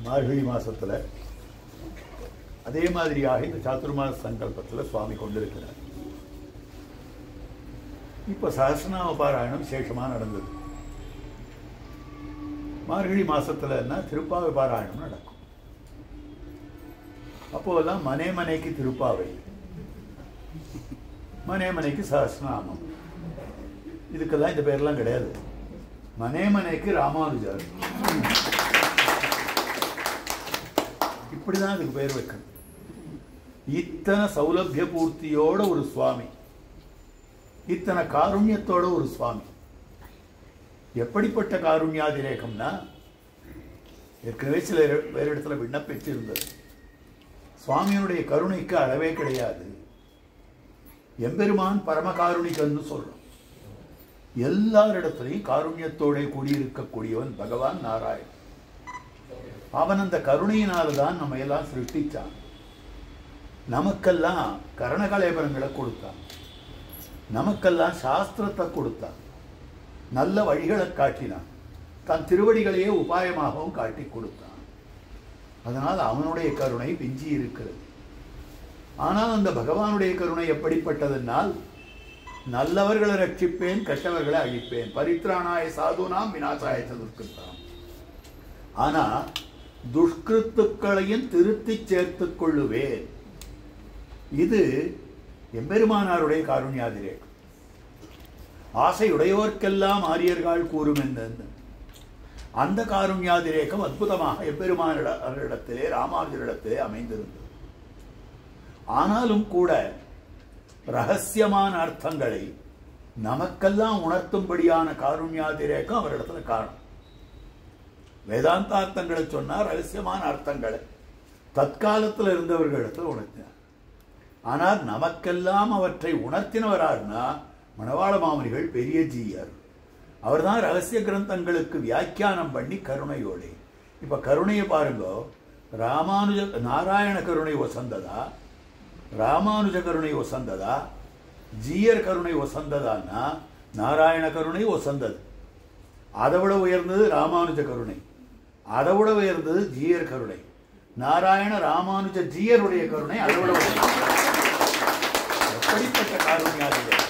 மார்கழி மாசத்துல அதே மாதிரியாக இந்த சாதுர்மாச சங்கல்பத்தில் சுவாமி கொண்டிருக்கிறார். இப்ப சஹஸ்ரநாம பாராயணம் விசேஷமா நடந்தது. மார்கழி மாசத்துலன்னா திருப்பாவை பாராயணம் நடக்கும். அப்போதான் மனே மனைக்கு திருப்பாவை, மனே மனைக்கு சஹஸ்ரநாமம், இதுக்கெல்லாம் இந்த பேர்லாம் கிடையாது. மனே மனைக்கு ராமானுஜர், இப்படிதான் அதுக்கு பேர் வைக்கணும். இத்தனை சௌலபிய பூர்த்தியோட ஒரு சுவாமி, இத்தனை காருண்யத்தோட ஒரு சுவாமி. எப்படிப்பட்ட காருண்யாதிரேகம்னா, ஏற்கனவே சில வேறு இடத்துல விண்ணப்பிச்சிருந்தது. சுவாமியினுடைய கருணைக்கு அளவே கிடையாது. எம்பெருமான் பரமகாருணிகன்னு சொல்றோம். எல்லாரிடத்திலையும் காருண்யத்தோட கூடியிருக்கக்கூடியவன் பகவான் நாராயணன். அவன் அந்த கருணையினால்தான் நம்ம எல்லாம் சிருஷ்டிச்சான். நமக்கெல்லாம் கரணகலேபரங்களை கொடுத்தான், நமக்கெல்லாம் சாஸ்திரத்தை கொடுத்தான், நல்ல வழிகளை காட்டினான், தன் திருவடிகளையே உபாயமாகவும் காட்டி கொடுத்தான். அதனால் அவனுடைய கருணை விஞ்சி இருக்கிறது. ஆனால் அந்த பகவானுடைய கருணை எப்படிப்பட்டதென்னால், நல்லவர்களை ரட்சிப்பேன், கெட்டவர்களை அழிப்பேன், பரித்ராணாய சாதுனாம் விநாசாய சதுர்கிருத்தாம். ஆனா துஷ்கிருத்துக்களையும் திருத்தி சேர்த்துக் கொள்ளுவேன். இது எம்பெருமானாருடைய காருண்யாதிரேகம். ஆசையுடையோர்க்கெல்லாம் ஆரியர்கள் கூறும் என்ற அந்த காருண்யாதிரேகம் அற்புதமாக எம்பெருமானிடத்திலே ராமானுஜரிடத்திலே அமைந்திருந்தது. ஆனாலும் கூட ரகசியமான அர்த்தங்களை நமக்கெல்லாம் உணர்த்தும்படியான காருண்யாதிரேகம் அவரிடத்துல காணும். வேதாந்தார்த்தங்களை சொன்னார், ரகசியமான அர்த்தங்களை தற்காலத்தில் இருந்தவர்களிடத்தில் உணர்த்தினார். ஆனால் நமக்கெல்லாம் அவற்றை உணர்த்தினவரார்னா மணவாள மாமுனிகள் பெரிய ஜீயர். அவர்தான் ரகசிய கிரந்தங்களுக்கு வியாக்கியானம் பண்ணி கருணையோடு. இப்ப கருணையை பாருங்க, ராமானுஜ நாராயண கருணை வசந்ததா, ராமானுஜ கருணை வசந்ததா, ஜீயர் கருணை வசந்ததான்னா நாராயண கருணை வசந்தது. அதை விட உயர்ந்தது ராமானுஜ கருணை, அதை விட உயர்ந்தது ஜீயர் கருணை. நாராயண ராமானுஜ ஜீயருடைய கருணை அதை விட எப்படிப்பட்ட காருண்யாதிரேகம்!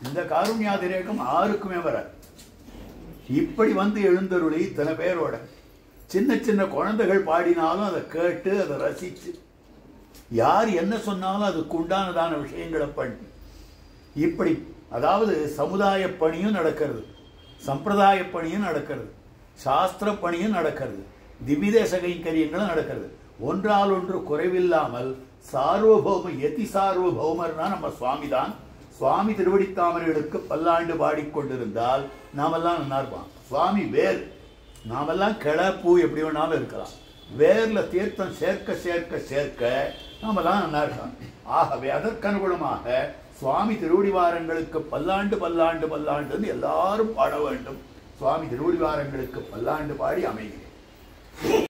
இந்த காருண்யாதிரேகம் யாருக்குமே வர. இப்படி வந்து எழுந்தருளி இத்தனை பேரோட சின்ன சின்ன குழந்தைகள் பாடினாலும் அதை கேட்டு அதை ரசிச்சு, யார் என்ன சொன்னாலும் அதுக்கு உண்டானதான விஷயங்களை பண்ணி, இப்படி அதாவது சமுதாய பணியும் நடக்கிறது, சம்பிரதாய பணியும் நடக்கிறது, சாஸ்திர பணியும் நடக்கிறது, திவ்யதேச கைங்கரியங்களும் நடக்கிறது. ஒன்றால் ஒன்று குறைவில்லாமல் சார்வபௌம யதி சார்வபௌமர்னா நம்ம சுவாமி தான். சுவாமி திருவடித்தாமரைகளுக்கு பல்லாண்டு பாடிக்கொண்டிருந்தால் நாமெல்லாம் நல்லா இருப்பான். சுவாமி வேர், நாமெல்லாம் கிளப்பூ எப்படி வேணாலும் இருக்கலாம். வேர்ல தீர்த்தம் சேர்க்க சேர்க்க சேர்க்க நாமெல்லாம் நல்லா இருக்கலாம். ஆகவே அதற்கனுகுணமாக சுவாமி திருவடிவாரங்களுக்கு பல்லாண்டு பல்லாண்டு பல்லாண்டுன்னு எல்லாரும் பாட வேண்டும். சுவாமி திருவடிவாரங்களுக்கு பல்லாண்டு பாடி அமைகிறேன்.